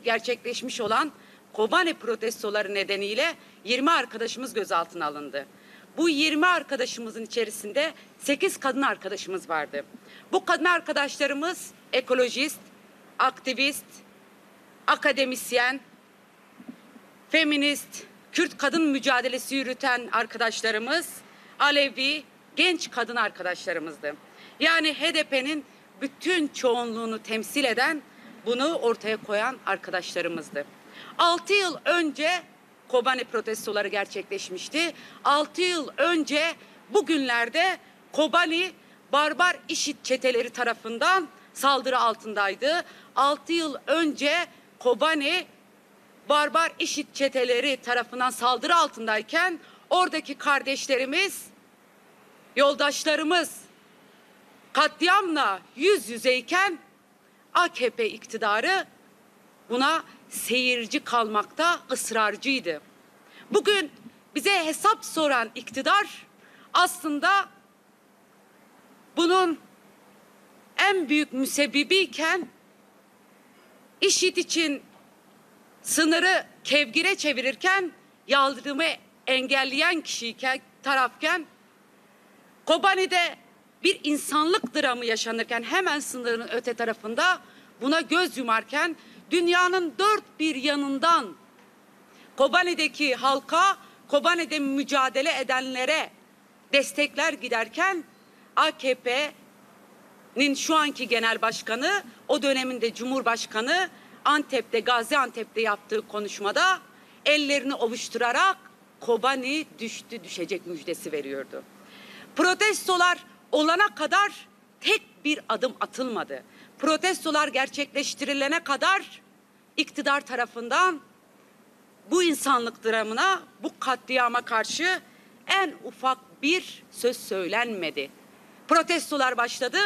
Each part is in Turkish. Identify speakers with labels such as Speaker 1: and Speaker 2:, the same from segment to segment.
Speaker 1: gerçekleşmiş olan Kobani protestoları nedeniyle 20 arkadaşımız gözaltına alındı. Bu 20 arkadaşımızın içerisinde 8 kadın arkadaşımız vardı. Bu kadın arkadaşlarımız ekolojist, aktivist, akademisyen, feminist, Kürt kadın mücadelesi yürüten arkadaşlarımız, Alevi, genç kadın arkadaşlarımızdı. Yani HDP'nin bütün çoğunluğunu temsil eden, bunu ortaya koyan arkadaşlarımızdı. 6 yıl önce Kobani protestoları gerçekleşmişti. 6 yıl önce bugünlerde Kobani barbar IŞİD çeteleri tarafından saldırı altındaydı. 6 yıl önce Kobani barbar IŞİD çeteleri tarafından saldırı altındayken oradaki kardeşlerimiz, yoldaşlarımız katliamla yüz yüzeyken AKP iktidarı buna seyirci kalmakta ısrarcıydı. Bugün bize hesap soran iktidar aslında bunun en büyük müsebbibiyken IŞİD için sınırı kevgire çevirirken, yardımı engelleyen kişiyken, tarafken, Kobani'de bir insanlık dramı yaşanırken hemen sınırın öte tarafında buna göz yumarken dünyanın dört bir yanından Kobani'deki halka, Kobani'de mücadele edenlere destekler giderken AKP'nin şu anki genel başkanı, o döneminde Cumhurbaşkanı Antep'te, Gaziantep'te yaptığı konuşmada ellerini ovuşturarak Kobani düştü, düşecek müjdesi veriyordu. Protestolar olana kadar tek bir adım atılmadı. Protestolar gerçekleştirilene kadar iktidar tarafından bu insanlık dramına, bu katliama karşı en ufak bir söz söylenmedi. Protestolar başladı.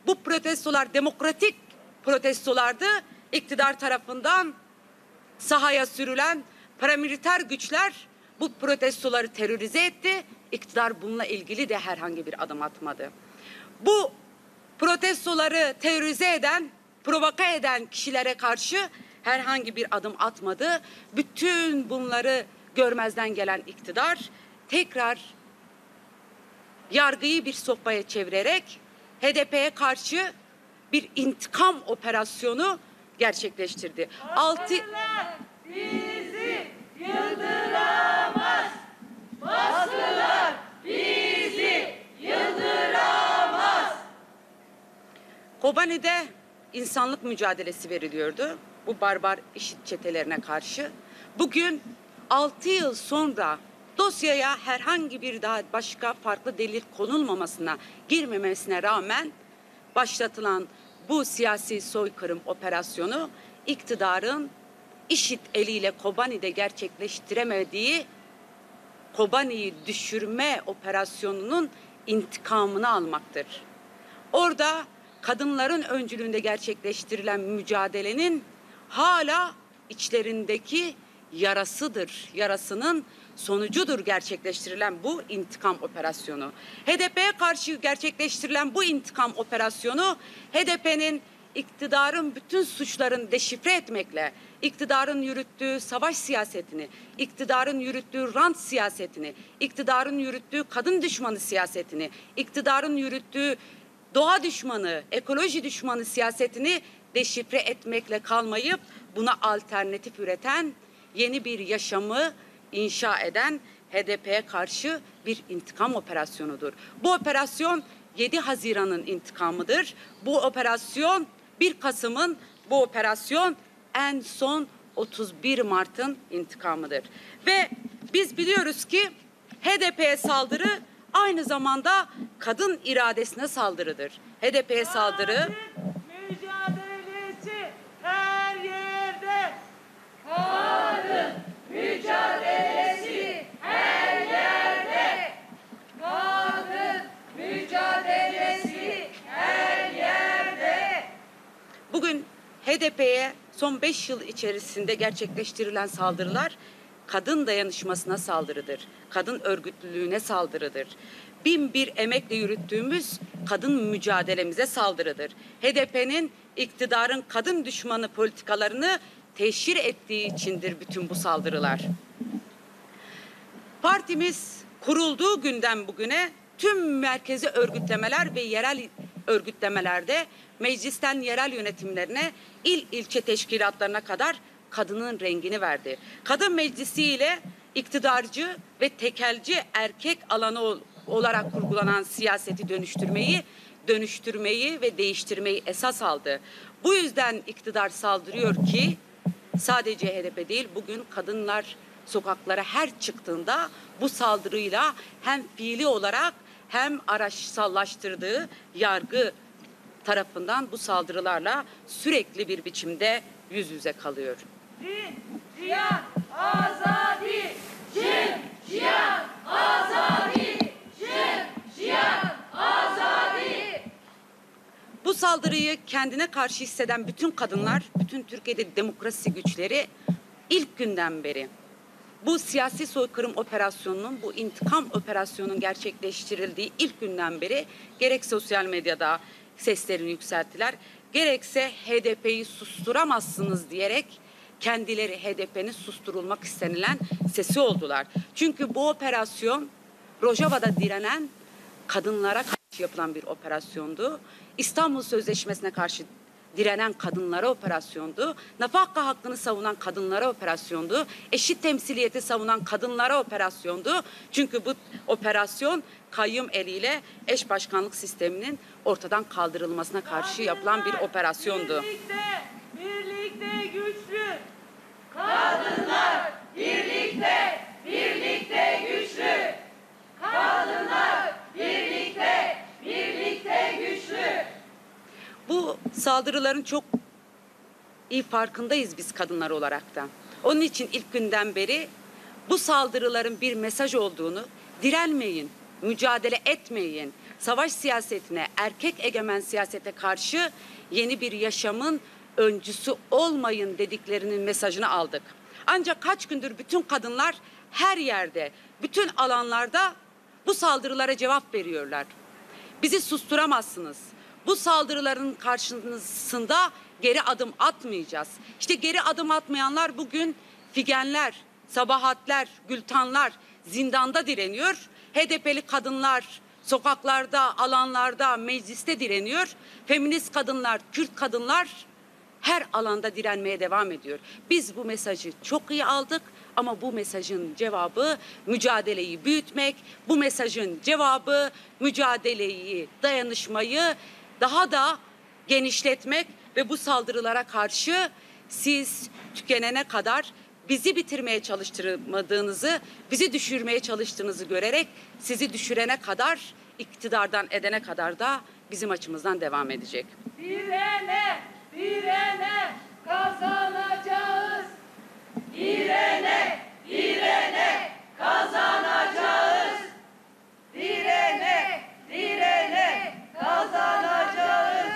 Speaker 1: Bu protestolar demokratik protestolardı. İktidar tarafından sahaya sürülen paramiliter güçler bu protestoları terörize etti. İktidar bununla ilgili de herhangi bir adım atmadı. Bu protestoları terörize eden, provoke eden kişilere karşı herhangi bir adım atmadı. Bütün bunları görmezden gelen iktidar tekrar yargıyı bir sopaya çevirerek HDP'ye karşı bir intikam operasyonu gerçekleştirdi.
Speaker 2: Bizi yıldıramaz. Baskılar bizi yıldıramaz.
Speaker 1: Kobani'de insanlık mücadelesi veriliyordu bu barbar IŞİD çetelerine karşı. Bugün 6 yıl sonra dosyaya herhangi bir daha başka farklı delil konulmamasına, girmemesine rağmen başlatılan bu siyasi soykırım operasyonu iktidarın IŞİD eliyle Kobani'de gerçekleştiremediği Kobani'yi düşürme operasyonunun intikamını almaktır. Orada kadınların öncülüğünde gerçekleştirilen mücadelenin hala içlerindeki yarasıdır. Yarasının sonucudur gerçekleştirilen bu intikam operasyonu. HDP'ye karşı gerçekleştirilen bu intikam operasyonu HDP'nin iktidarın bütün suçlarını deşifre etmekle, iktidarın yürüttüğü savaş siyasetini, iktidarın yürüttüğü rant siyasetini, iktidarın yürüttüğü kadın düşmanı siyasetini, iktidarın yürüttüğü doğa düşmanı, ekoloji düşmanı siyasetini deşifre etmekle kalmayıp buna alternatif üreten, yeni bir yaşamı inşa eden HDP'ye karşı bir intikam operasyonudur. Bu operasyon 7 Haziran'ın intikamıdır. Bu operasyon 1 Kasım'ın, bu operasyon en son 31 Mart'ın intikamıdır. Ve biz biliyoruz ki HDP'ye saldırı aynı zamanda kadın iradesine saldırıdır. HDP'ye saldırı
Speaker 2: Mücadelesi her yerde. Kadın mücadelesi her yerde. Kadın mücadelesi her yerde.
Speaker 1: bugün HDP'ye son 5 yıl içerisinde gerçekleştirilen saldırılar kadın dayanışmasına saldırıdır. Kadın örgütlülüğüne saldırıdır. bin bir emekle yürüttüğümüz kadın mücadelemize saldırıdır. HDP'nin iktidarın kadın düşmanı politikalarını teşhir ettiği içindir bütün bu saldırılar. Partimiz kurulduğu günden bugüne tüm merkezi örgütlemeler ve yerel örgütlemelerde meclisten yerel yönetimlerine, ilçe teşkilatlarına kadar kadının rengini verdi. Kadın meclisi ile iktidarcı ve tekelci erkek alanı olarak kurgulanan siyaseti dönüştürmeyi ve değiştirmeyi esas aldı. Bu yüzden iktidar saldırıyor ki sadece HDP değil, bugün kadınlar sokaklara her çıktığında bu saldırıyla hem fiili olarak hem araçsallaştırdığı yargı tarafından bu saldırılarla sürekli bir biçimde yüz yüze kalıyor.
Speaker 2: Cihan azadi, cihan azadi, cihan azadi.
Speaker 1: Bu saldırıyı kendine karşı hisseden bütün kadınlar, bütün Türkiye'de demokrasi güçleri ilk günden beri bu siyasi soykırım operasyonunun, bu intikam operasyonunun gerçekleştirildiği ilk günden beri gerek sosyal medyada seslerini yükselttiler, gerekse HDP'yi susturamazsınız diyerek kendileri HDP'nin susturulmak istenilen sesi oldular. Çünkü bu operasyon Rojava'da direnen kadınlara karşı yapılan bir operasyondu. İstanbul Sözleşmesi'ne karşı direnen kadınlara operasyondu. Nafaka hakkını savunan kadınlara operasyondu. Eşit temsiliyeti savunan kadınlara operasyondu. Çünkü bu operasyon kayyum eliyle eş başkanlık sisteminin ortadan kaldırılmasına karşı yapılan bir operasyondu.
Speaker 2: Birlikte güçlü. Kadınlar birlikte güçlü. Kadınlar birlikte güçlü.
Speaker 1: Bu saldırıların çok iyi farkındayız biz kadınlar olarak da. Onun için ilk günden beri bu saldırıların bir mesaj olduğunu, direnmeyin, mücadele etmeyin, savaş siyasetine, erkek egemen siyasete karşı yeni bir yaşamın öncüsü olmayın dediklerinin mesajını aldık. Ancak kaç gündür bütün kadınlar her yerde, bütün alanlarda bu saldırılara cevap veriyorlar. Bizi susturamazsınız. Bu saldırıların karşısında geri adım atmayacağız. İşte geri adım atmayanlar bugün Figenler, Sabahatler, Gültanlar zindanda direniyor. HDP'li kadınlar sokaklarda, alanlarda, mecliste direniyor. Feminist kadınlar, Kürt kadınlar her alanda direnmeye devam ediyor. Biz bu mesajı çok iyi aldık ama bu mesajın cevabı mücadeleyi büyütmek, bu mesajın cevabı mücadeleyi, dayanışmayı daha da genişletmek ve bu saldırılara karşı siz tükenene kadar bizi bitirmeye çalıştırmadığınızı, bizi düşürmeye çalıştığınızı görerek sizi düşürene kadar, iktidardan edene kadar da bizim açımızdan devam edecek.
Speaker 2: Direne kazanacağız. Direne kazanacağız. Direne kazanacağız.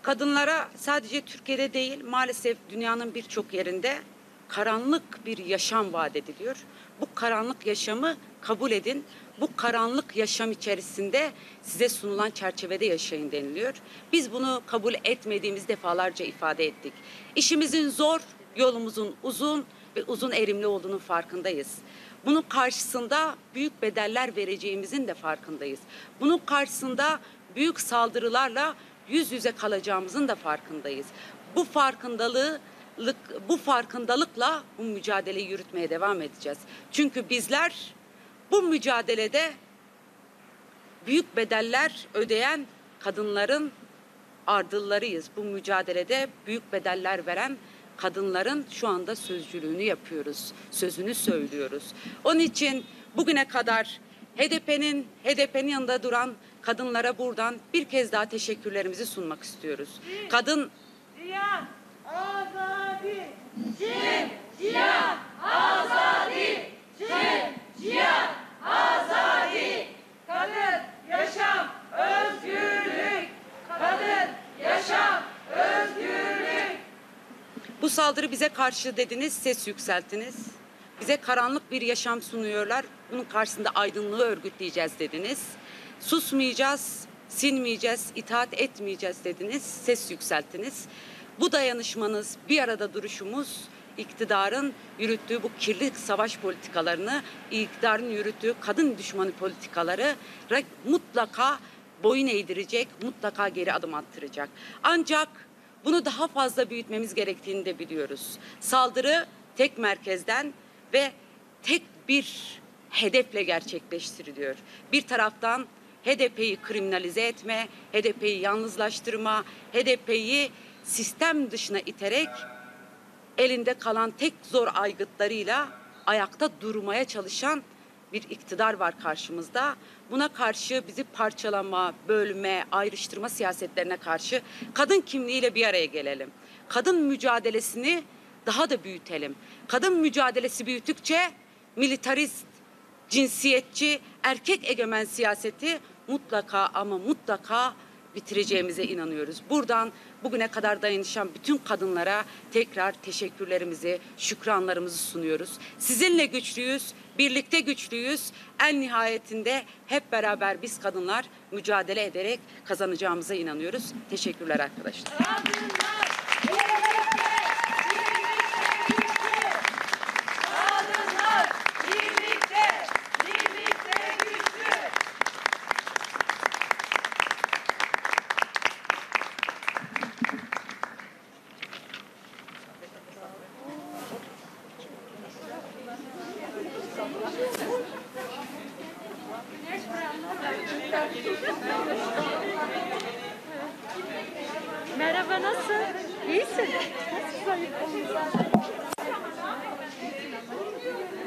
Speaker 1: Kadınlara sadece Türkiye'de değil, maalesef dünyanın birçok yerinde karanlık bir yaşam vaat ediliyor. Bu karanlık yaşamı kabul edin. Bu karanlık yaşam içerisinde size sunulan çerçevede yaşayın deniliyor. Biz bunu kabul etmediğimiz defalarca ifade ettik. İşimizin zor, yolumuzun uzun ve uzun erimli olduğunun farkındayız. Bunun karşısında büyük bedeller vereceğimizin de farkındayız. Bunun karşısında büyük saldırılarla yüz yüze kalacağımızın da farkındayız. Bu farkındalıkla bu mücadeleyi yürütmeye devam edeceğiz. Çünkü bizler bu mücadelede büyük bedeller ödeyen kadınların ardıllarıyız. Bu mücadelede büyük bedeller veren kadınların şu anda sözcülüğünü yapıyoruz, sözünü söylüyoruz. Onun için bugüne kadar HDP'nin yanında duran kadınlara buradan bir kez daha teşekkürlerimizi sunmak istiyoruz.
Speaker 2: Cihan azadi. Cihan azadi. Cihan azadi. Kadın yaşam özgürlük. Kadın yaşam özgürlük.
Speaker 1: Bu saldırı bize karşı dediniz, ses yükselttiniz. Bize karanlık bir yaşam sunuyorlar. Bunun karşısında aydınlığı örgütleyeceğiz dediniz. Susmayacağız, sinmeyeceğiz, itaat etmeyeceğiz dediniz. Ses yükselttiniz. Bu dayanışmanız, bir arada duruşumuz iktidarın yürüttüğü bu kirli savaş politikalarını, iktidarın yürüttüğü kadın düşmanı politikaları mutlaka boyun eğdirecek, mutlaka geri adım attıracak. Ancak bunu daha fazla büyütmemiz gerektiğini de biliyoruz. Saldırı tek merkezden ve tek bir hedefle gerçekleştiriliyor. Bir taraftan HDP'yi kriminalize etme, HDP'yi yalnızlaştırma, HDP'yi sistem dışına iterek elinde kalan tek zor aygıtlarıyla ayakta durmaya çalışan bir iktidar var karşımızda. Buna karşı bizi parçalama, bölme, ayrıştırma siyasetlerine karşı kadın kimliğiyle bir araya gelelim. Kadın mücadelesini daha da büyütelim. Kadın mücadelesi büyüttükçe militarist, cinsiyetçi, erkek egemen siyaseti mutlaka ama mutlaka bitireceğimize inanıyoruz. Buradan bugüne kadar dayanışan bütün kadınlara tekrar teşekkürlerimizi, şükranlarımızı sunuyoruz. Sizinle güçlüyüz, birlikte güçlüyüz. En nihayetinde hep beraber biz kadınlar mücadele ederek kazanacağımıza inanıyoruz. Teşekkürler arkadaşlar.
Speaker 2: Merhaba, nasıl? İyisin? Nasıl zayıf olmuşsun?